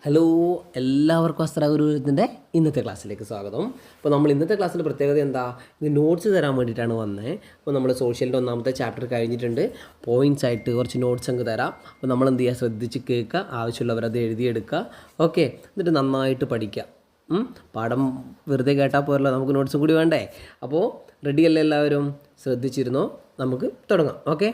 Hello, എല്ലാവർക്കും അസ്ത്ര ഗുരുവിൻ്റെ ഇന്നത്തെ ക്ലാസ്സിലേക്ക് സ്വാഗതം. അപ്പോൾ നമ്മൾ ഇന്നത്തെ ക്ലാസ്സിൻ്റെ പ്രത്യേകത എന്താ? ഇത് നോട്ട്സ് തരാൻ വേണ്ടിയിട്ടാണ് വന്നത്. അപ്പോൾ നമ്മൾ സോഷ്യലിൻ്റെ ഒന്നാമത്തെ ചാപ്റ്റർ കഴിഞ്ഞിട്ടുണ്ട്. പോയിൻറ്റ്സ് ആയിട്ട് കുറച്ച് നോട്ട്സ് അങ്ങ് തരാം. അപ്പോൾ നമ്മൾ എന്ത് ചെയ്യുക, ശ്രദ്ധിച്ച് കേൾക്കുക, ആവശ്യമുള്ളവരത് എഴുതിയെടുക്കുക. ഓക്കെ, എന്നിട്ട് നന്നായിട്ട് പഠിക്കുക. പാഠം വെറുതെ കേട്ടാൽ പോരല്ലോ, നമുക്ക് നോട്ട്സും കൂടി വേണ്ടേ? അപ്പോൾ റെഡിയല്ലേ എല്ലാവരും? ശ്രദ്ധിച്ചിരുന്നോ? നമുക്ക് തുടങ്ങാം. ഓക്കെ,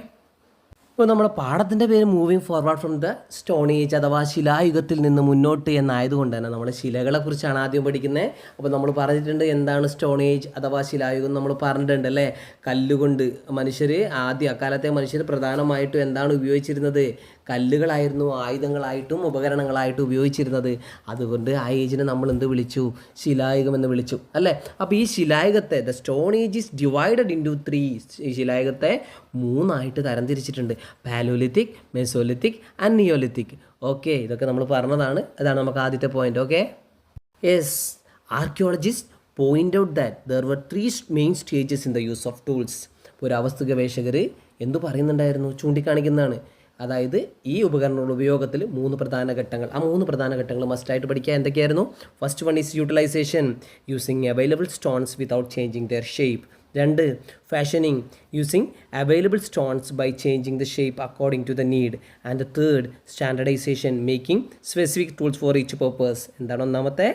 ഇപ്പോൾ നമ്മുടെ പാഠത്തിൻ്റെ പേര് moving forward from the stone age അഥവാ ശിലായുഗത്തിൽ നിന്ന് മുന്നോട്ട് എന്നായതുകൊണ്ട് തന്നെ നമ്മൾ ശിലകളെക്കുറിച്ചാണ് ആദ്യം പഠിക്കുന്നത്. അപ്പോൾ നമ്മൾ പറഞ്ഞിട്ടുണ്ട് എന്താണ് സ്റ്റോൺ ഏജ് അഥവാ ശിലായുഗം നമ്മൾ പറഞ്ഞിട്ടുണ്ട് അല്ലേ. കല്ലുകൊണ്ട് മനുഷ്യർ അക്കാലത്തെ മനുഷ്യർ പ്രധാനമായിട്ടും എന്താണ് ഉപയോഗിച്ചിരുന്നത്? കല്ലുകളായിരുന്നു ആയുധങ്ങളായിട്ടും ഉപകരണങ്ങളായിട്ടും ഉപയോഗിച്ചിരുന്നത്. അതുകൊണ്ട് ആ ഏജിനെ നമ്മൾ എന്ത് വിളിച്ചു? ശിലായുഗം എന്ന് വിളിച്ചു അല്ലേ. അപ്പോൾ ഈ ശിലായുഗത്തെ the stone age is divided into 3. ഈ ശിലായുഗത്തെ 3ആയിട്ട് തരംതിരിച്ചിട്ടുണ്ട്: paleolithic, mesolithic and neolithic. Okay, ഇതൊക്കെ നമ്മൾ പറഞ്ഞതാണ്. അതാണ് നമുക്ക് ആദ്യത്തെ point. Okay, yes, archaeologist point out that there were 3 main stages in the use of tools. പുരാവസ്തു ഗവേഷകർ എന്തു പറയുന്നുണ്ടായിരുന്നു? ചൂണ്ടിക്കാണിക്കുന്നതാണ്. അതായത് ഈ ഉപകരണങ്ങളുടെ ഉപയോഗത്തിൽ 3 പ്രധാന ഘട്ടങ്ങൾ. ആ 3 പ്രധാന ഘട്ടങ്ങൾ മസ്റ്റായിട്ട് പഠിക്കുക. എന്തൊക്കെയായിരുന്നു? First one is utilization, using available stones without changing their shape. 2, fashioning, using available stones by changing the shape according to the need. And 3, standardization, making specific tools for each purpose. എന്താണ് ഒന്നാമത്തെ?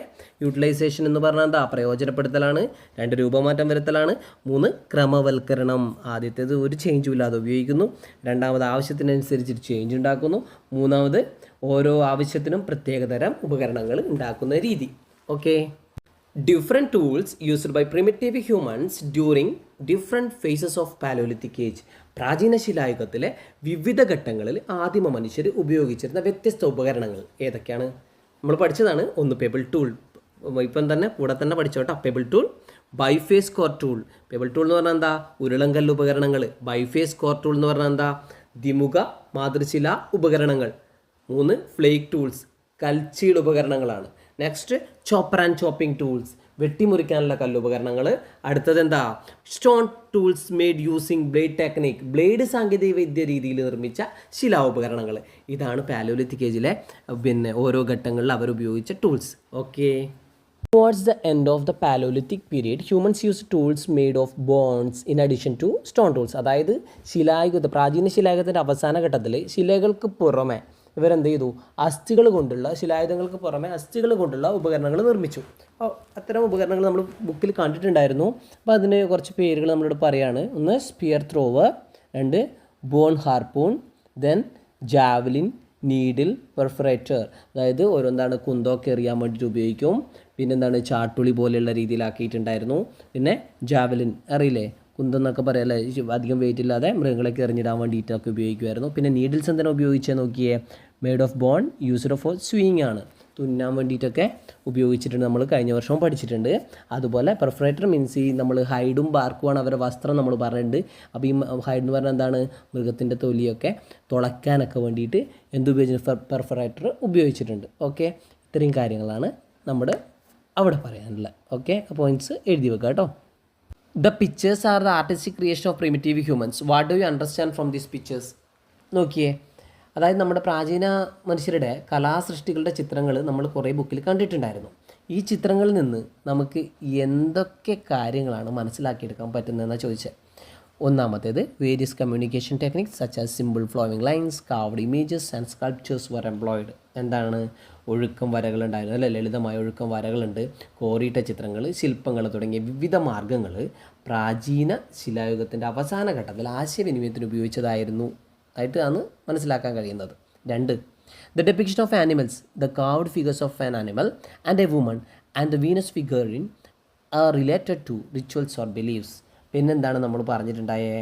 Utilisation എന്ന് പറഞ്ഞാൽ എന്താ? പ്രയോജനപ്പെടുത്തലാണ്. 2, രൂപമാറ്റം വരുത്തലാണ്. 3, ക്രമവൽക്കരണം. ആദ്യത്തേത് ഒരു ചേഞ്ചും ഇല്ലാതെ ഉപയോഗിക്കുന്നു. 2ാമത് ആവശ്യത്തിനനുസരിച്ച് ചേഞ്ച് ഉണ്ടാക്കുന്നു. 3ാമത് ഓരോ ആവശ്യത്തിനും പ്രത്യേകതരം ഉപകരണങ്ങൾ ഉണ്ടാക്കുന്ന രീതി. Okay, different tools used by primitive humans during different phases of Paleolithic age. പ്രാചീന ശിലായുഗത്തിലെ വിവിധ ഘട്ടങ്ങളിൽ ആദിമ മനുഷ്യർ ഉപയോഗിച്ചിരുന്ന വ്യത്യസ്ത ഉപകരണങ്ങൾ ഏതൊക്കെയാണ്? നമ്മൾ പഠിച്ചതാണ്. 1, പെബിൾ ടൂൾ. ഇപ്പം തന്നെ കൂടെ തന്നെ പഠിച്ചോട്ടെ. Pebble tool, biface core tool. Pebble tool എന്ന് പറഞ്ഞാൽ എന്താ? ഉരുളങ്കല്ല് ഉപകരണങ്ങൾ. ബൈഫേസ് കോർ ടൂൾ എന്ന് പറഞ്ഞാൽ എന്താ? ദ്വിമുഖ മാതൃശില ഉപകരണങ്ങൾ. 3, ഫ്ലേക്ക് ടൂൾസ്, കൽച്ചീട് ഉപകരണങ്ങളാണ്. Next, chopper and chopping tools, വെട്ടിമുറിക്കാനുള്ള കല്ലുപകരണങ്ങൾ. അടുത്തത് എന്താ? Stone tools made using blade technique, blade സാങ്കേതിക വിദ്യ രീതിയിൽ നിർമ്മിച്ച ശിലാ ഉപകരണങ്ങൾ. ഇതാണ് പാലോലിത്തിക് ഏജിലെ ഓരോ ഘട്ടങ്ങളിൽ അവർ ഉപയോഗിച്ച tools. Okay, towards the end of the paleolithic period humans use tools made of bones in addition to stone tools. അതായത് പ്രാചീന ശിലായുഗത്തിൻ്റെ അവസാന ഘട്ടത്തിൽ ശിലകൾക്ക് പുറമെ ഇവരെന്ത് ചെയ്തു? അസ്ഥികൾ കൊണ്ടുള്ള, ശിലായുധങ്ങൾക്ക് പുറമെ അസ്ഥികൾ കൊണ്ടുള്ള ഉപകരണങ്ങൾ നിർമ്മിച്ചു. അപ്പോൾ അത്തരം ഉപകരണങ്ങൾ നമ്മൾ ബുക്കിൽ കണ്ടിട്ടുണ്ടായിരുന്നു. അപ്പോൾ അതിന് കുറച്ച് പേരുകൾ നമ്മളോട് പറയാണ്. 1, spear thrower. 2, bone harpoon. Then javelin, needle, perforator. അതായത് ഓരോന്താണ് കുന്തമൊക്കെ എറിയാൻ വേണ്ടിയിട്ട് ഉപയോഗിക്കും. പിന്നെന്താണ്? ചാട്ടുളി പോലെയുള്ള രീതിയിലാക്കിയിട്ടുണ്ടായിരുന്നു. പിന്നെ ജാവലിൻ അറിയില്ലേ? കുന്തെന്നൊക്കെ പറയാമല്ലേ, അധികം വെയിറ്റ് ഇല്ലാതെ മൃഗങ്ങളൊക്കെ എറിഞ്ഞിടാൻ വേണ്ടിയിട്ടൊക്കെ ഉപയോഗിക്കുമായിരുന്നു. പിന്നെ നീഡിൽസ് എന്തിനാ ഉപയോഗിച്ചത് നോക്കിയേ? Made of bone, used for sewing ആണ്, തുന്നാൻ വേണ്ടിയിട്ടൊക്കെ ഉപയോഗിച്ചിട്ടുണ്ട്. നമ്മൾ കഴിഞ്ഞ വർഷവും പഠിച്ചിട്ടുണ്ട്. അതുപോലെ പെർഫറേറ്റർ മീൻസ് ഈ നമ്മൾ ഹൈഡും ബാർക്കുമാണ് അവരുടെ വസ്ത്രം നമ്മൾ പറഞ്ഞിട്ടുണ്ട്. അപ്പോൾ ഈ ഹൈഡ് എന്ന് പറഞ്ഞാൽ എന്താണ്? മൃഗത്തിൻ്റെ തൊലിയൊക്കെ തുളയ്ക്കാനൊക്കെ വേണ്ടിയിട്ട് എന്തുപയോഗിച്ചു? പെർഫറേറ്റർ ഉപയോഗിച്ചിട്ടുണ്ട്. ഓക്കെ, ഇത്രയും കാര്യങ്ങളാണ് നമ്മുടെ അവിടെ പറയാനുള്ളത്. ഓക്കെ, പോയിൻറ്റ്സ് എഴുതി വെക്കുക കേട്ടോ. The pictures are the artistic creation of primitive humans. What do you understand from these pictures? നോക്കിയേ, അതായത് നമ്മുടെ പ്രാചീന മനുഷ്യരുടെ കലാസൃഷ്ടികളുടെ ചിത്രങ്ങൾ നമ്മൾ കുറേ ബുക്കിൽ കണ്ടിട്ടുണ്ടായിരുന്നു. ഈ ചിത്രങ്ങളിൽ നിന്ന് നമുക്ക് എന്തൊക്കെ കാര്യങ്ങളാണ് മനസ്സിലാക്കിയെടുക്കാൻ പറ്റുന്നതെന്നാണ് ചോദിച്ചത്. ഒന്നാമത്തേത്, various communication techniques such as simple flowing lines, carved images and sculptures were employed. എന്താണ്? ഒഴുക്കം വരകളുണ്ടായിരുന്നു അല്ലേ, ലളിതമായ ഒഴുക്കം വരകളുണ്ട്, കോറിയിട്ട ചിത്രങ്ങൾ, ശില്പങ്ങൾ തുടങ്ങിയ വിവിധ മാർഗ്ഗങ്ങൾ പ്രാചീന ശിലായുഗത്തിൻ്റെ അവസാന ഘട്ടത്തിൽ ആശയവിനിമയത്തിന് ഉപയോഗിച്ചതായിരുന്നു ആയിട്ടാണ് മനസ്സിലാക്കാൻ കഴിയുന്നത്. 2, the depiction of animals, the carved figures of an animal and a woman and the Venus figurine are related to rituals or beliefs. പിന്നെന്താണ് നമ്മൾ പറഞ്ഞിട്ടുണ്ടായേ?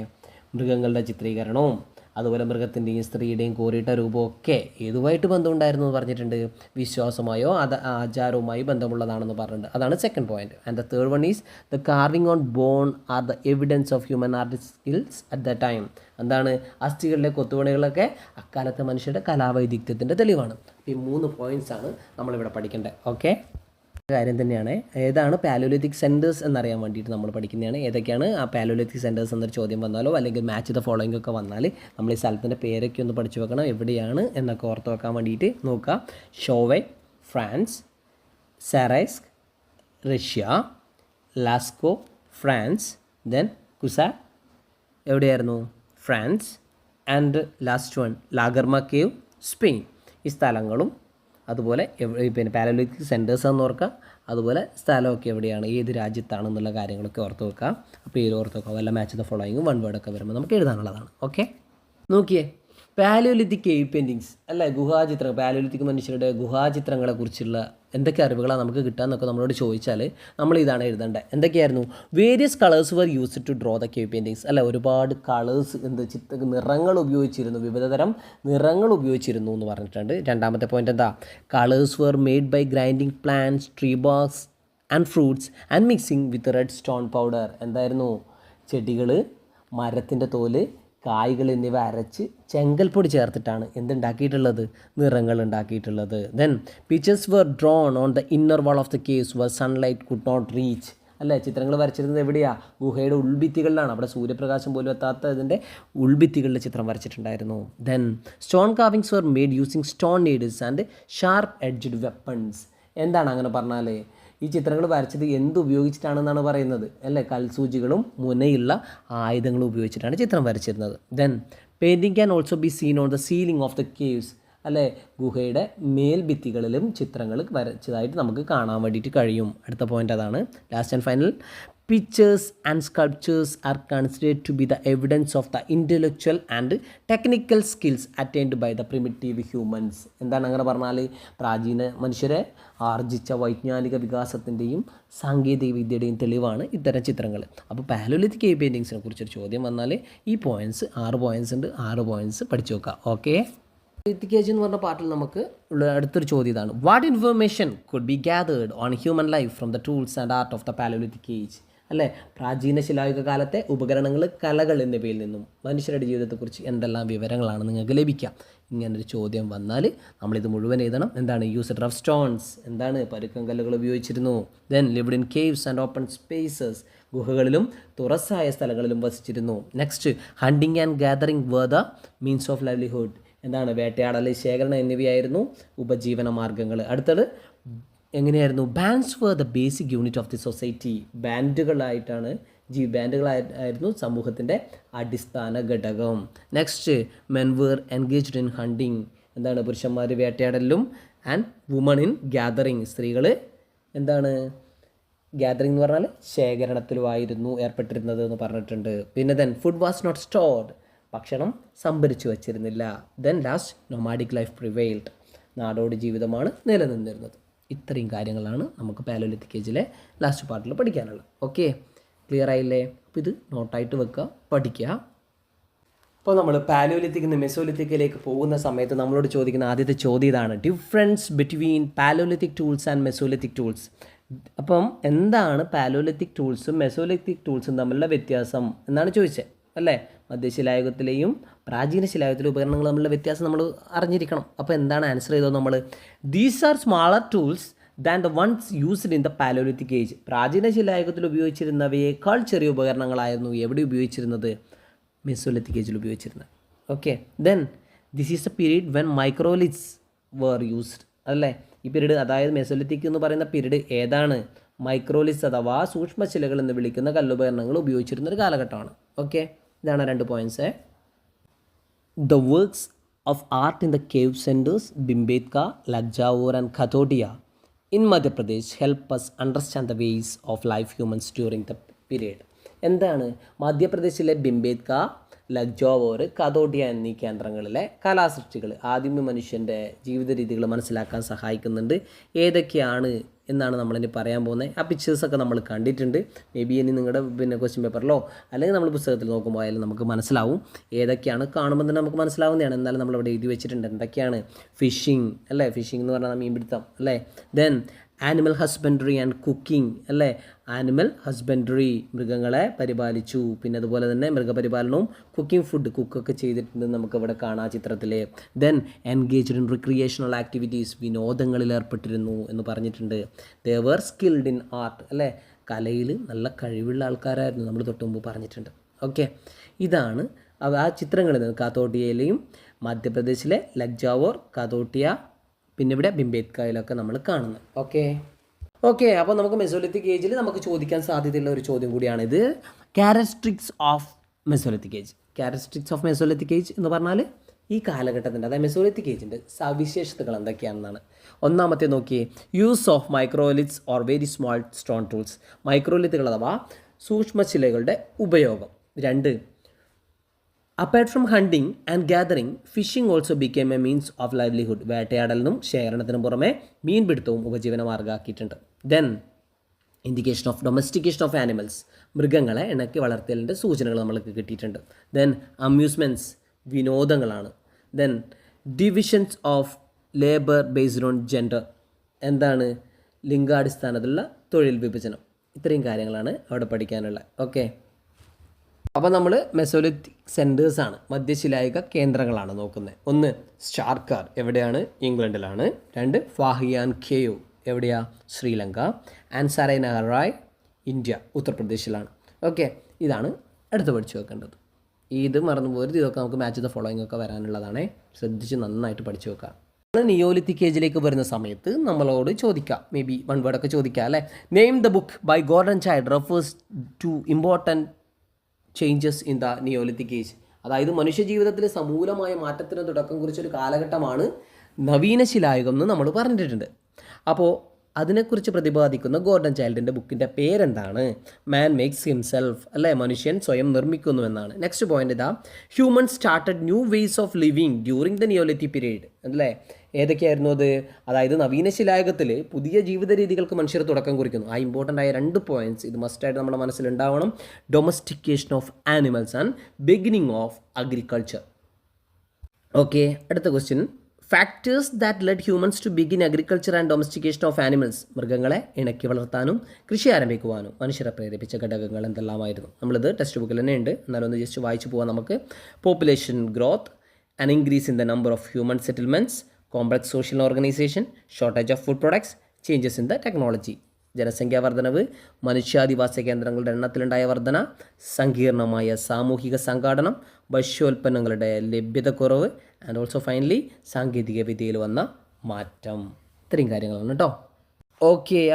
മൃഗങ്ങളുടെ ചിത്രീകരണവും അതുപോലെ മൃഗത്തിൻ്റെയും സ്ത്രീയുടെയും കോറിയിട്ട രൂപമൊക്കെ ഏതുമായിട്ട് ബന്ധമുണ്ടായിരുന്നു എന്ന് പറഞ്ഞിട്ടുണ്ട്? വിശ്വാസമായോ ആചാരവുമായി ബന്ധമുള്ളതാണെന്ന് പറഞ്ഞിട്ടുണ്ട്. അതാണ് second point. And the third one is the carving on bone are the evidence of human art skills at the time. എന്താണ്? അസ്ഥികളിലെ കൊത്തുപണികളൊക്കെ അക്കാലത്തെ മനുഷ്യരുടെ കലാവൈദഗ്ധ്യത്തിൻ്റെ തെളിവാണ്. ഈ 3 പോയിൻറ്റ്സാണ് നമ്മളിവിടെ പഠിക്കേണ്ടത്. ഓക്കെ, കാര്യം തന്നെയാണ്. ഏതാണ് പാലോലിത്തിക് സെൻറ്റേഴ്സ് എന്നറിയാൻ വേണ്ടിയിട്ട് നമ്മൾ പഠിക്കുന്നതാണ്. ഏതൊക്കെയാണ് ആ പാലോലിത്തിക് സെൻറ്റേഴ്സ് എന്നൊരു ചോദ്യം വന്നാലോ അല്ലെങ്കിൽ മാച്ച് ദ ഫോളോയിങ് ഒക്കെ വന്നാൽ നമ്മൾ ഈ സ്ഥലത്തിൻ്റെ പേരൊക്കെ ഒന്ന് പഠിച്ചു വെക്കണം. എവിടെയാണ് എന്നൊക്കെ ഓർത്ത് വെക്കാൻ വേണ്ടിയിട്ട് നോക്കുക. ഷോവെ, ഫ്രാൻസ്, സെറൈസ്ക് Russia, Lascaux France, then Cussac എവിടെയായിരുന്നു France, and last one La Garma cave Spain. ഈ സ്ഥലങ്ങളും അതുപോലെ പിന്നെ പാലോലിത്തിക് സെൻറ്റേഴ്സ് എന്ന് ഓർക്കുക, അതുപോലെ സ്ഥലമൊക്കെ എവിടെയാണ് ഏത് രാജ്യത്താണെന്നുള്ള കാര്യങ്ങളൊക്കെ ഓർത്ത് വെക്കുക. അപ്പോൾ ഇത് ഓർത്ത് വെക്കുക. വല്ല മാച്ച് ദ ഫോളോയിങ് വൺ വേർഡൊക്കെ വരുമ്പോൾ നമുക്ക് എഴുതാനുള്ളതാണ്. ഓക്കെ, നോക്കിയേ പാലോലിത്തിക് കേവ് പെയിൻറ്റിങ്സ് അല്ലേ, ഗുഹാചിത്രങ്ങൾ, പാലോലിത്തിക് മനുഷ്യരുടെ ഗുഹാചിത്രങ്ങളെ കുറിച്ചുള്ള എന്തൊക്കെ അറിവുകളാണ് നമുക്ക് കിട്ടുക നമ്മളോട് ചോദിച്ചാൽ നമ്മൾ ഇതാണ് എഴുതേണ്ടത്. എന്തൊക്കെയായിരുന്നു? Various colours were used to draw the cave paintings അല്ല, ഒരുപാട് കളേഴ്സ് നിറങ്ങൾ ഉപയോഗിച്ചിരുന്നു, വിവിധതരം നിറങ്ങൾ ഉപയോഗിച്ചിരുന്നു എന്ന് പറഞ്ഞിട്ടുണ്ട്. രണ്ടാമത്തെ പോയിന്റ് എന്താ? Colours were made by grinding plants, tree barks and fruits and mixing with red stone powder. എന്തായിരുന്നു? ചെടികൾ, മരത്തിൻ്റെ തോല്, കായ്കൾ എന്നിവ അരച്ച് ചെങ്കൽപ്പൊടി ചേർത്തിട്ടാണ് എന്തുണ്ടാക്കിയിട്ടുള്ളത്? നിറങ്ങൾ ഉണ്ടാക്കിയിട്ടുള്ളത്. Then pictures were drawn on the inner wall of the caves where sunlight could not reach അല്ലേ. ചിത്രങ്ങൾ വരച്ചിരുന്നത് എവിടെയാണ്? ഗുഹയുടെ ഉൾഭിത്തികളിലാണ്. അവിടെ സൂര്യപ്രകാശം പോലും എത്താത്ത ഇതിൻ്റെ ഉൾഭിത്തികളിൽ ചിത്രം വരച്ചിട്ടുണ്ടായിരുന്നു. Then stone carvings were made using stone needles and sharp edged weapons. എന്താണ് അങ്ങനെ പറഞ്ഞാൽ? ഈ ചിത്രങ്ങൾ വരച്ചത് എന്തുപയോഗിച്ചിട്ടാണെന്നാണ് പറയുന്നത് അല്ലേ? കൽസൂചികളും മുനയുള്ള ആയുധങ്ങളും ഉപയോഗിച്ചിട്ടാണ് ചിത്രം വരച്ചിരുന്നത്. Then painting can also be seen on the ceiling of the caves അല്ലേ. ഗുഹയുടെ മേൽഭിത്തികളിലും ചിത്രങ്ങൾ വരച്ചതായിട്ട് നമുക്ക് കാണാൻ വേണ്ടിയിട്ട് കഴിയും. അടുത്ത പോയിൻ്റ് അതാണ്. Last and final, pictures and sculptures are considered to be the evidence of the intellectual and technical skills attained by the primitive humans. എന്താണ് അങ്ങനെ പറഞ്ഞാൽ? പ്രാചീന മനുഷ്യരെ ആർജിച്ച വൈജ്ഞാനിക വികാസത്തിൻ്റെയും സാങ്കേതിക വിദ്യയുടെയും തെളിവാണ് ഇത്തരം ചിത്രങ്ങൾ. അപ്പോൾ പാലോലിത്തിക് കേവ് പെയിൻറ്റിങ്സിനെ കുറിച്ചൊരു ചോദ്യം വന്നാൽ ഈ പോയിൻറ്റ്സ് 6 പോയിൻറ്റ്സ് ഉണ്ട്, 6 പോയിൻറ്റ്സ് പഠിച്ചു വെക്കുക. ഓക്കെ, പാലോലിത്തിക് ഏജ് എന്ന് പറഞ്ഞ പാർട്ടിൽ നമുക്ക് ഉള്ള അടുത്തൊരു ചോദ്യം ഇതാണ്: what information could be gathered on human life from the tools and art of the paleolithic age അല്ലേ. പ്രാചീന ശിലായുഗ കാലത്തെ ഉപകരണങ്ങൾ, കലകൾ എന്നിവയിൽ നിന്നും മനുഷ്യരുടെ ജീവിതത്തെക്കുറിച്ച് എന്തെല്ലാം വിവരങ്ങളാണ് നിങ്ങൾക്ക് ലഭിക്കുക? ഇങ്ങനൊരു ചോദ്യം വന്നാൽ നമ്മളിത് മുഴുവൻ എഴുതണം. എന്താണ്? യൂസ്ഡ് റഫ് സ്റ്റോൺസ്, എന്താണ്? പരുക്കൻ കല്ലുകൾ ഉപയോഗിച്ചിരുന്നു. Then lived in caves and open spaces, ഗുഹകളിലും തുറസായ സ്ഥലങ്ങളിലും വസിച്ചിരുന്നു. Next, hunting and gathering were the means of livelihood, എന്താണ്? വേട്ടയാടൽ, ശേഖരണം എന്നിവയായിരുന്നു ഉപജീവന മാർഗ്ഗങ്ങൾ. അടുത്തത് എങ്ങനെയായിരുന്നു? Bands were the basic unit of the society, ബാൻഡുകളായിരുന്നു സമൂഹത്തിൻ്റെ അടിസ്ഥാന ഘടകം. Next, men were engaged in hunting, എന്താണ്? പുരുഷന്മാർ വേട്ടയാടലിലും, ആൻഡ് വുമൺ ഇൻ ഗ്യാദറിങ്, സ്ത്രീകൾ എന്താണ്? ഗ്യാദറിങ് എന്ന് പറഞ്ഞാൽ ശേഖരണത്തിലുമായിരുന്നു ഏർപ്പെട്ടിരുന്നത് എന്ന് പറഞ്ഞിട്ടുണ്ട്. പിന്നെ then food was not stored, ഭക്ഷണം സംഭരിച്ചു വച്ചിരുന്നില്ല. Then last, nomadic life prevailed, നാടോടി ജീവിതമാണ് നിലനിന്നിരുന്നത്. ഇത്രയും കാര്യങ്ങളാണ് നമുക്ക് പാലോലിത്തിക് ഏജിലെ ലാസ്റ്റ് പാർട്ടിൽ പഠിക്കാനുള്ളത്. ഓക്കെ, ക്ലിയർ ആയില്ലേ? അപ്പോൾ ഇത് നോട്ടായിട്ട് വെക്കുക, പഠിക്കുക. അപ്പോൾ നമ്മൾ പാലോലിത്തിക്കിൽ നിന്ന് മെസോലിത്തിക്കിലേക്ക് പോകുന്ന സമയത്ത് നമ്മളോട് ചോദിക്കുന്ന ആദ്യത്തെ ചോദ്യം ഇതാണ്: difference between paleolithic tools and mesolithic tools. അപ്പം എന്താണ് പാലോലിത്തിക് ടൂൾസും മെസോലിത്തിക് ടൂൾസും തമ്മിലുള്ള വ്യത്യാസം എന്നാണ് ചോദിച്ചത് അല്ലേ. മധ്യശിലായുഗത്തിലെയും പ്രാചീന ശിലായുഗത്തിലെ ഉപകരണങ്ങൾ തമ്മിലുള്ള വ്യത്യാസം നമ്മൾ അറിഞ്ഞിരിക്കണം. അപ്പോൾ എന്താണ് ആൻസർ ചെയ്തത് നമ്മൾ? These are smaller tools than the ones used in the paleolithic age. പ്രാചീന ശിലായുഗത്തിൽ ഉപയോഗിച്ചിരുന്നവയേക്കാൾ ചെറിയ ഉപകരണങ്ങളായിരുന്നു എവിടെ ഉപയോഗിച്ചിരുന്നത്? മെസോലിത്തിക് ഏജിൽ ഉപയോഗിച്ചിരുന്നത്. Okay, then this is the period when microliths were used അല്ലേ. ഈ പീരീഡ്, അതായത് മെസോലിത്തിക് എന്ന് പറയുന്ന പീരീഡ് ഏതാണ്? മൈക്രോലിത്സ് അഥവാ സൂക്ഷ്മശിലകൾ എന്ന് വിളിക്കുന്ന കല്ലുപകരണങ്ങൾ ഉപയോഗിച്ചിരുന്നൊരു കാലഘട്ടമാണ്. ഓക്കെ, ഇതാണ് 2 points. The works of art in the cave centres Bhimbetka, Lakhajoar and Kathotia in Madhya Pradesh help us understand the ways of life humans during the period. എന്താണ്? മധ്യപ്രദേശിലെ ബിംബേത്ക, ലഗ്ജാവൂർ, ഖതോഡിയ എന്നീ കേന്ദ്രങ്ങളിലെ കലാസൃഷ്ടികൾ ആദിമ മനുഷ്യൻ്റെ ജീവിത രീതികൾ മനസ്സിലാക്കാൻ സഹായിക്കുന്നുണ്ട്. ഏതൊക്കെയാണ് എന്നാണ് നമ്മളിനി പറയാൻ പോകുന്നത്. ആ പിക്ചേഴ്സൊക്കെ നമ്മൾ കണ്ടിട്ടുണ്ട്. മേ ബി ഇനി നിങ്ങളുടെ ക്വസ്റ്റ്യൻ പേപ്പറിലോ അല്ലെങ്കിൽ നമ്മൾ പുസ്തകത്തിൽ നോക്കുമ്പോൾ ആയാലും നമുക്ക് മനസ്സിലാവും ഏതൊക്കെയാണ്. കാണുമ്പോൾ തന്നെ നമുക്ക് മനസ്സിലാവുന്നതാണ്. എന്നാലും നമ്മളിവിടെ എഴുതി വെച്ചിട്ടുണ്ട് എന്തൊക്കെയാണ്. ഫിഷിംഗ് അല്ലേ, ഫിഷിംഗ് എന്ന് പറഞ്ഞാൽ മീൻപിടുത്തം അല്ലേ. Then animal husbandry and cooking അല്ലേ. ആനിമൽ ഹസ്ബൻഡറി, മൃഗങ്ങളെ പരിപാലിച്ചു. പിന്നെ അതുപോലെ തന്നെ മൃഗപരിപാലനവും കുക്കിംഗ്, ഫുഡ് കുക്കൊക്കെ ചെയ്തിട്ടുണ്ട് നമുക്കിവിടെ കാണാം ചിത്രത്തിൽ. Then engaged in recreational activities, വിനോദങ്ങളിൽ ഏർപ്പെട്ടിരുന്നു എന്ന് പറഞ്ഞിട്ടുണ്ട്. ദേ വർ സ്കിൽഡ് ഇൻ ആർട്ട് അല്ലേ, കലയിൽ നല്ല കഴിവുള്ള ആൾക്കാരായിരുന്നു നമ്മൾ തൊട്ട് മുമ്പ് പറഞ്ഞിട്ടുണ്ട്. ഓക്കെ, ഇതാണ് ആ ചിത്രങ്ങളിൽ നിന്ന്. കാതോട്ടിയയിലെയും മധ്യപ്രദേശിലെ ലഗ്ജാവോർ, കാതോട്ടിയ, പിന്നെ ഇവിടെ ബിംബേത്കയിലൊക്കെ നമ്മൾ കാണുന്നത്. ഓക്കെ അപ്പോൾ നമുക്ക് മെസോലിത്തിക് ഏജിൽ നമുക്ക് ചോദിക്കാൻ സാധ്യതയുള്ള ഒരു ചോദ്യം കൂടിയാണിത്. Characteristics of Mesolithic age. Characteristics of Mesolithic age എന്ന് പറഞ്ഞാൽ ഈ കാലഘട്ടത്തിൻ്റെ, അതായത് മെസോലിത്തിക് ഏജിൻ്റെ സവിശേഷതകൾ എന്തൊക്കെയാണെന്നാണ്. ഒന്നാമത്തെ നോക്കിയേ, use of microliths or very small stone tools. മൈക്രോലിത്തുകൾ അഥവാ സൂക്ഷ്മശിലകളുടെ ഉപയോഗം. 2, apart from hunting and gathering, fishing also became a means of livelihood. വേട്ടയാടലിനും ശേഖരണത്തിനും പുറമെ മീൻപിടുത്തവും ഉപജീവന മാർഗ്ഗമാക്കിയിട്ടുണ്ട്. Then indication of domestication of animals. മൃഗങ്ങളെ ഇണക്കി വളർത്തലിൻ്റെ സൂചനകൾ നമ്മൾക്ക് കിട്ടിയിട്ടുണ്ട്. ദെൻ അമ്യൂസ്മെൻറ്റ്സ്, വിനോദങ്ങളാണ്. Then divisions of labour based on gender. എന്താണ്? ലിംഗാടിസ്ഥാനത്തിലുള്ള തൊഴിൽ വിഭജനം. ഇത്രയും കാര്യങ്ങളാണ് അവിടെ പഠിക്കാനുള്ളത്. അപ്പോൾ നമ്മൾ മെസോലിത്തിക് സെൻറ്റേഴ്സാണ്, മധ്യശിലായുഗ കേന്ദ്രങ്ങളാണ് നോക്കുന്നത്. 1 ഷാർക്കാർ, എവിടെയാണ്? ഇംഗ്ലണ്ടിലാണ്. 2 ഫാഹിയാൻ ഖേവ്, എവിടെയാ? ശ്രീലങ്ക. ആൻഡ് സരൈനഗറായ്, ഇന്ത്യ, ഉത്തർപ്രദേശിലാണ്. ഇതാണ് അടുത്ത് പഠിച്ചു വെക്കേണ്ടത്. ഇത് മറന്നു പോരുത്. ഇതൊക്കെ നമുക്ക് മാച്ച് ദ ഫോളോയിങ് ഒക്കെ വരാനുള്ളതാണ്. ശ്രദ്ധിച്ച് നന്നായിട്ട് പഠിച്ചു വെക്കാം. നിയോലിത്തിക് ഏജിലേക്ക് വരുന്ന സമയത്ത് നമ്മളോട് ചോദിക്കാം, മേ ബി 1 വേർഡൊക്കെ ചോദിക്കാം അല്ലേ. Name the book by Gordon Childe refers to important changes in the Neolithic age. അതായത് മനുഷ്യജീവിതത്തിൽ സമൂലമായ മാറ്റത്തിന് തുടക്കം കുറിച്ചൊരു കാലഘട്ടമാണ് നവീന ശിലായുഗം എന്ന് നമ്മൾ പറഞ്ഞിട്ടുണ്ട്. അപ്പോൾ അതിനെക്കുറിച്ച് പ്രതിപാദിക്കുന്ന ഗോർഡൻ ചൈൽഡിൻ്റെ ബുക്കിൻ്റെ പേരെന്താണ്? മാൻ മേക്സ് ഹിംസെൽഫ്, അല്ലേ, മനുഷ്യൻ സ്വയം നിർമ്മിക്കുന്നു എന്നാണ്. നെക്സ്റ്റ് പോയിന്റ് ഇതാ, human started new ways of living during the Neolithic period, അല്ലേ. ഏതൊക്കെയായിരുന്നു അത്? അതായത് നവീന ശിലായുഗത്തിൽ പുതിയ ജീവിത രീതികൾക്ക് മനുഷ്യർ തുടക്കം കുറിക്കുന്നു. ആ ഇമ്പോർട്ടൻ്റ് ആയ 2 പോയിന്റ്സ് ഇത് മസ്റ്റായിട്ട് നമ്മുടെ മനസ്സിലുണ്ടാവണം. Domestication of animals and beginning of agriculture. അടുത്ത question, factors that led humans to begin agriculture and domestication of animals. മൃഗങ്ങളെ ഇണക്കി വളർത്താനും കൃഷി ആരംഭിക്കുവാനും മനുഷ്യരെ പ്രേരിപ്പിച്ച ഘടകങ്ങൾ എന്തെല്ലാമായിരുന്നു? നമ്മളിത് ടെക്സ്റ്റ് ബുക്കിൽ തന്നെ ഉണ്ട്, എന്നാലും ഒന്ന് ജസ്റ്റ് വായിച്ചു പോകാം നമുക്ക്. Population growth, an increase in the number of human settlements, complex social organisation, shortage of food products, changes in the technology. ജനസംഖ്യാ വർധനവ്, മനുഷ്യാധിവാസ കേന്ദ്രങ്ങളുടെ എണ്ണത്തിലുണ്ടായ വർധന, സങ്കീർണമായ സാമൂഹിക സംഘാടനം, ഭക്ഷ്യോൽപ്പന്നങ്ങളുടെ ലഭ്യതക്കുറവ്, ആൻഡ് ഓൾസോ ഫൈനലി സാങ്കേതിക വിദ്യയിൽ വന്ന മാറ്റം. ഇത്രയും കാര്യങ്ങളാണ് കേട്ടോ.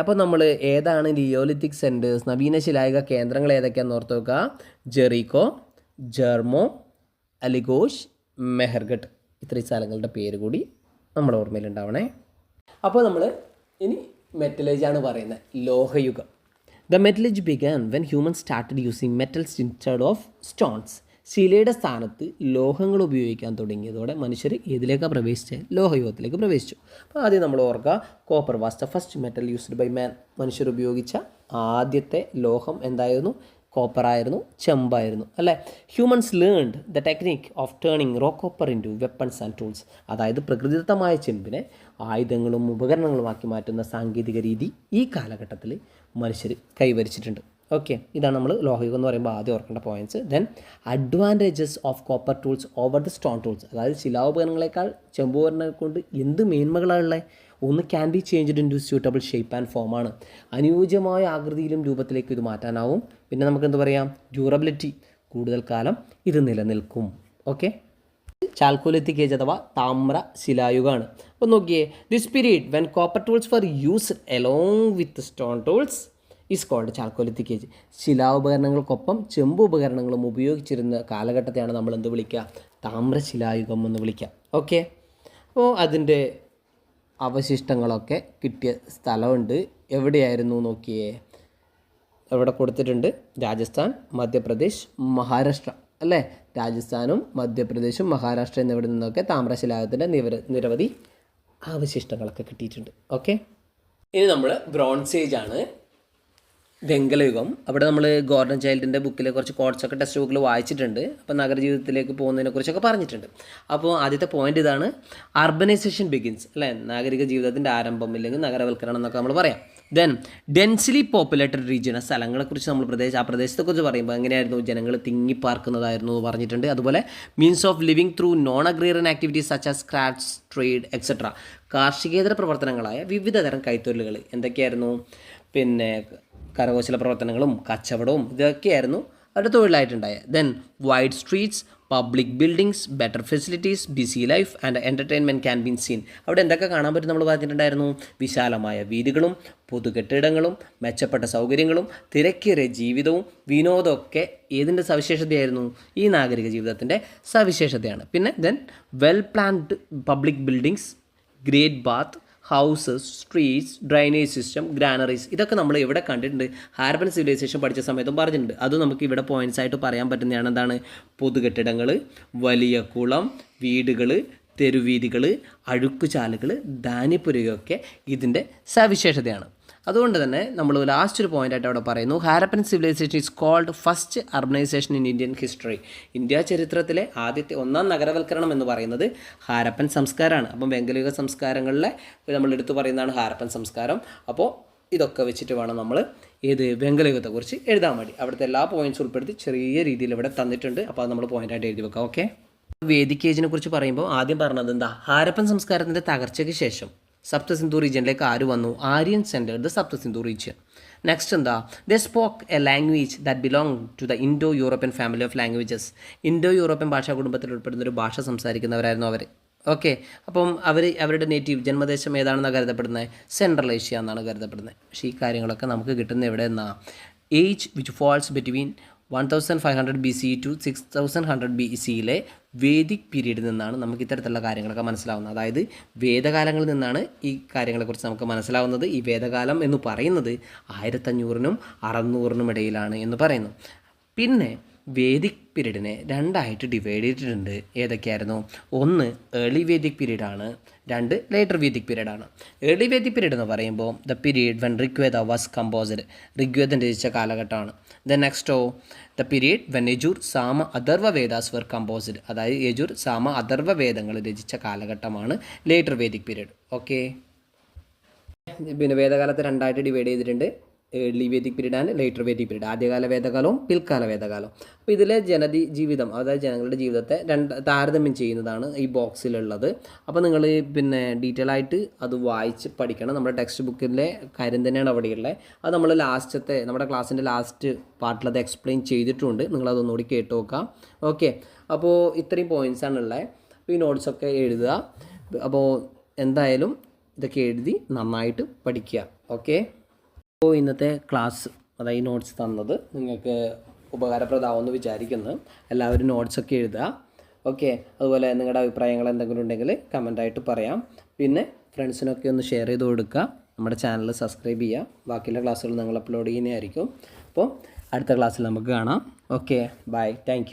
അപ്പോൾ നമ്മൾ ഏതാണ് നിയോലിത്തിക് സെൻറ്റേഴ്സ്, നവീന ശിലായുഗ കേന്ദ്രങ്ങൾ ഏതൊക്കെയാണെന്ന് ഓർത്ത് നോക്കുക. ജെറീക്കോ, ജെർമോ, അലിഗോഷ്, മെഹർഗട്ട്. ഇത്രയും സ്ഥലങ്ങളുടെ പേര് കൂടി നമ്മുടെ ഓർമ്മയിലുണ്ടാവണേ. അപ്പോൾ നമ്മൾ ഇനി മെറ്റലേജാണ് പറയുന്നത്, ലോഹയുഗം. The metal age began when human started using metals instead of stones. ശിലയുടെ സ്ഥാനത്ത് ലോഹങ്ങൾ ഉപയോഗിക്കാൻ തുടങ്ങിയതോടെ മനുഷ്യർ ഇതിലേക്കാണ് പ്രവേശിച്ചത്? ലോഹയുഗത്തിലേക്ക് പ്രവേശിച്ചു. അപ്പോൾ ആദ്യം നമ്മൾ ഓർക്കുക, copper was the first metal used by man. മനുഷ്യർ ഉപയോഗിച്ച ആദ്യത്തെ ലോഹം എന്തായിരുന്നു? കോപ്പറായിരുന്നു, ചെമ്പായിരുന്നു, അല്ലേ. Humans learned the technique of turning raw copper into weapons and tools. അതായത് പ്രകൃതിദത്തമായ ചെമ്പിനെ ആയുധങ്ങളും ഉപകരണങ്ങളുമാക്കി മാറ്റുന്ന സാങ്കേതിക രീതി ഈ കാലഘട്ടത്തിൽ മനുഷ്യർ കൈവരിച്ചിട്ടുണ്ട്. ഇതാണ് നമ്മൾ ലോഹയുഗം എന്ന് പറയുമ്പോൾ ആദ്യം ഓർക്കേണ്ട points. Then advantages of copper tools over the stone tools. അതായത് ശിലാപകരണങ്ങളെക്കാൾ ചെമ്പുപകരണങ്ങൾ കൊണ്ട് എന്ത് മേന്മകളാണുള്ളത്? ഒന്ന് can be changed in to suitable shape and ഫോമാണ്. അനുയോജ്യമായ ആകൃതിയിലും രൂപത്തിലേക്ക് ഇത് മാറ്റാനാവും. പിന്നെ നമുക്ക് എന്ത് പറയാം? ഡ്യൂറബിലിറ്റി, കൂടുതൽ കാലം ഇത് നിലനിൽക്കും. ചാൽക്കോലിത്തിക് ഏജ് അഥവാ താമ്ര ശിലായുഗമാണ്. അപ്പോൾ നോക്കിയേ, this period when copper tools were used along with stone tools is called chalcolithic age. ശിലാപകരണങ്ങൾക്കൊപ്പം ചെമ്പ് ഉപകരണങ്ങളും ഉപയോഗിച്ചിരുന്ന കാലഘട്ടത്തെയാണ് നമ്മൾ എന്ത് വിളിക്കുക? താമ്രശിലായുഗം എന്ന് വിളിക്കുക. അപ്പോൾ അതിൻ്റെ അവശിഷ്ടങ്ങളൊക്കെ കിട്ടിയ സ്ഥലമുണ്ട്. എവിടെയായിരുന്നു നോക്കിയേ? എവിടെ കൊടുത്തിട്ടുണ്ട്? രാജസ്ഥാൻ, മധ്യപ്രദേശ്, മഹാരാഷ്ട്ര, അല്ലേ. രാജസ്ഥാനും മധ്യപ്രദേശും മഹാരാഷ്ട്ര എന്നിവിടെ നിന്നൊക്കെ താമ്രശിലായുഗത്തിൻ്റെ നിരവധി അവശിഷ്ടങ്ങളൊക്കെ കിട്ടിയിട്ടുണ്ട്. ഇനി നമ്മൾ ബ്രോൺസ് ഏജ് ആണ്, വെങ്കലയുഗം. അവിടെ നമ്മൾ ഗോർഡൻ ചൈൽഡിൻ്റെ ബുക്കിൽ കുറച്ച് കോഡ്സൊക്കെ ടെക്സ്റ്റ് ബുക്കിൽ വായിച്ചിട്ടുണ്ട്. അപ്പോൾ നഗരജീവിതത്തിലേക്ക് പോകുന്നതിനെക്കുറിച്ചൊക്കെ പറഞ്ഞിട്ടുണ്ട്. അപ്പോൾ ആദ്യത്തെ പോയിന്റ് ഇതാണ്, അർബനൈസേഷൻ ബിഗിൻസ്, അല്ലേ. നാഗരിക ജീവിതത്തിൻ്റെ ആരംഭം, ഇല്ലെങ്കിൽ നഗരവൽക്കരണം എന്നൊക്കെ നമ്മൾ പറയാം. ദെൻ ഡെൻസിലി പോപ്പുലേറ്റഡ് റീജിയൻ, സ്ഥലങ്ങളെക്കുറിച്ച് നമ്മൾ ആ പ്രദേശത്തെക്കുറിച്ച് പറയുമ്പോൾ എങ്ങനെയായിരുന്നു? ജനങ്ങൾ തിങ്ങിപ്പാർക്കുന്നതായിരുന്നു എന്ന് പറഞ്ഞിട്ടുണ്ട്. അതുപോലെ means of living through non agrarian activities such as crafts, trade etcetera. കാർഷികേതര പ്രവർത്തനങ്ങളായ വിവിധ തരം കൈത്തൊഴിലുകൾ എന്തൊക്കെയായിരുന്നു? പിന്നെ കരകൗശല പ്രവർത്തനങ്ങളും കച്ചവടവും ഇതൊക്കെയായിരുന്നു അവരുടെ തൊഴിലായിട്ടുണ്ടായത്. Then wide streets, public buildings, better facilities, busy life and entertainment can been seen. അവിടെ എന്തൊക്കെ കാണാൻ പറ്റും നമ്മൾ പറഞ്ഞിട്ടുണ്ടായിരുന്നു? വിശാലമായ വീടുകളും പൊതുകെട്ടിടങ്ങളും മെച്ചപ്പെട്ട സൗകര്യങ്ങളും തിരക്കേറിയ ജീവിതവും വിനോദമൊക്കെ ഏതിൻ്റെ സവിശേഷതയായിരുന്നു? ഈ നാഗരിക ജീവിതത്തിൻ്റെ സവിശേഷതയാണ്. പിന്നെ well planned public buildings, great bath, houses, streets, drainage system, granaries, ഇതൊക്കെ നമ്മൾ എവിടെ കണ്ടിട്ടുണ്ട്? ഹാരപ്പൻ സിവിലൈസേഷൻ പഠിച്ച സമയത്തും പറഞ്ഞിട്ടുണ്ട്. അത് നമുക്ക് ഇവിടെ പോയിൻറ്റ്സ് ആയിട്ട് പറയാൻ പറ്റുന്നതാണ്. എന്താണ്? പൊതുകെട്ടിടങ്ങൾ, വലിയ കുളം, വീടുകൾ, തെരുവീതികൾ, അഴുക്കുചാലുകൾ, ധാന്യപ്പുരയൊക്കെ ഇതിൻ്റെ സവിശേഷതയാണ്. അതുകൊണ്ട് തന്നെ നമ്മൾ ലാസ്റ്റ് ഒരു പോയിൻ്റായിട്ട് അവിടെ പറയുന്നു, Harappan civilisation is called first urbanisation in Indian history. India ചരിത്രത്തിലെ ആദ്യത്തെ ഒന്നാം നഗരവൽക്കരണം എന്ന് പറയുന്നത് ഹാരപ്പൻ സംസ്കാരമാണ്. അപ്പം വെങ്കലയുഗ സംസ്കാരങ്ങളിലെ നമ്മൾ എടുത്തു പറയുന്നതാണ് ഹാരപ്പൻ സംസ്കാരം. അപ്പോൾ ഇതൊക്കെ വെച്ചിട്ട് വേണം നമ്മൾ വെങ്കലയുഗത്തെക്കുറിച്ച് എഴുതാൻ വേണ്ടി. അവിടുത്തെ എല്ലാ പോയിൻറ്റ്സും ഉൾപ്പെടുത്തി ചെറിയ രീതിയിൽ ഇവിടെ തന്നിട്ടുണ്ട്. അപ്പോൾ അത് നമ്മൾ പോയിൻ്റായിട്ട് എഴുതി വെക്കാം. ഓക്കെ, വേദിക് ഏജിനെ കുറിച്ച് പറയുമ്പോൾ ആദ്യം പറഞ്ഞത് എന്താ? ഹാരപ്പൻ സംസ്കാരത്തിൻ്റെ തകർച്ചയ്ക്ക് ശേഷം സപ്തസിന്ധു റീജിയനിലേക്ക് ആര് വന്നു? Aryan centred the Saptasindhu region. Next എന്താ? They spoke a language that belong to the Indo European family of languages. Indo European ഭാഷാ കുടുംബത്തിൽ ഉൾപ്പെടുന്ന ഒരു ഭാഷ സംസാരിക്കുന്നവരായിരുന്നു അവർ. ഓക്കെ, അപ്പം അവരുടെ നേറ്റീവ് ജന്മദേശം ഏതാണെന്നാണ് കരുതപ്പെടുന്നത്? സെൻട്രൽ ഏഷ്യ എന്നാണ് കരുതപ്പെടുന്നത്. പക്ഷേ ഈ കാര്യങ്ങളൊക്കെ നമുക്ക് കിട്ടുന്ന എവിടെ നിന്നാ? Age which falls between 1500 BC to 6100 BCയിലെ വേദിക് പീരീഡിൽ നിന്നാണ് നമുക്ക് ഇത്തരത്തിലുള്ള കാര്യങ്ങളൊക്കെ മനസ്സിലാവുന്നത്. അതായത് വേദകാലങ്ങളിൽ നിന്നാണ് ഈ കാര്യങ്ങളെക്കുറിച്ച് നമുക്ക് മനസ്സിലാവുന്നത്. ഈ വേദകാലം എന്ന് പറയുന്നത് 1500നും 600നും ഇടയിലാണ് എന്ന് പറയുന്നു. പിന്നെ വേദിക് പീരീഡിനെ രണ്ടായിട്ട് ഡിവൈഡ് ചെയ്തിട്ടുണ്ട്. ഏതൊക്കെയായിരുന്നു? ഒന്ന് ഏർലി വേദിക് പീരീഡാണ്, രണ്ട് ലേറ്റർ വേദിക് പീരീഡാണ്. ഏർലി വേദിക് പീരീഡ് എന്ന് പറയുമ്പോൾ the period when Rigveda was composed, ഋഗ്വേദം രചിച്ച കാലഘട്ടമാണ്. നെക്സ്റ്റോ the period when Yajur, Sama, Atharva Vedas were composed, അതായത് യജുർ, സാമ, അഥർവ വേദങ്ങൾ രചിച്ച കാലഘട്ടമാണ് ലേറ്റർ വേദിക് പീരീഡ്. ഓക്കെ, പിന്നെ വേദകാലത്തെ രണ്ടായിട്ട് ഡിവൈഡ് ചെയ്തിട്ടുണ്ട്. Early Vedic period and later Vedic period. ആദ്യകാല വേദകാലവും പിൽക്കാല വേദകാലവും. അപ്പോൾ ഇതിലെ ജീവിതം, അതായത് ജനങ്ങളുടെ ജീവിതത്തെ താരതമ്യം ചെയ്യുന്നതാണ് ഈ ബോക്സിലുള്ളത്. അപ്പോൾ നിങ്ങൾ പിന്നെ ഡീറ്റെയിൽ ആയിട്ട് അത് വായിച്ച് പഠിക്കണം. നമ്മുടെ ടെക്സ്റ്റ് ബുക്കിലെ കാര്യം തന്നെയാണ് അവിടെയുള്ളത്. അത് നമ്മൾ നമ്മുടെ ക്ലാസ്സിൻ്റെ ലാസ്റ്റ് പാർട്ടിൽ അത് എക്സ്പ്ലെയിൻ ചെയ്തിട്ടുണ്ട്. നിങ്ങളതൊന്നുകൂടി കേട്ട് നോക്കാം. ഓക്കെ, അപ്പോൾ ഇത്രയും പോയിൻറ്റ്സാണുള്ളത്. അപ്പോൾ ഈ നോട്ട്സൊക്കെ എഴുതുക. അപ്പോൾ എന്തായാലും ഇതൊക്കെ എഴുതി നന്നായിട്ട് പഠിക്കുക. ഓക്കെ, അപ്പോൾ ഇന്നത്തെ ക്ലാസ്, അതായത് ഈ നോട്ട്സ് തന്നത് നിങ്ങൾക്ക് ഉപകാരപ്രദമാവുമെന്ന് വിചാരിക്കുന്നു. എല്ലാവരും നോട്ട്സൊക്കെ എഴുതുക. ഓക്കെ, അതുപോലെ നിങ്ങളുടെ അഭിപ്രായങ്ങൾ എന്തെങ്കിലും ഉണ്ടെങ്കിൽ കമൻ്റായിട്ട് പറയാം. പിന്നെ ഫ്രണ്ട്സിനൊക്കെ ഒന്ന് ഷെയർ ചെയ്ത് കൊടുക്കുക. നമ്മുടെ ചാനൽ സബ്സ്ക്രൈബ് ചെയ്യുക. ബാക്കിയുള്ള ക്ലാസ്സുകൾ നിങ്ങൾ അപ്ലോഡ് ചെയ്യുന്നതായിരിക്കും. അപ്പോൾ അടുത്ത ക്ലാസ്സിൽ നമുക്ക് കാണാം. Okay, by, thank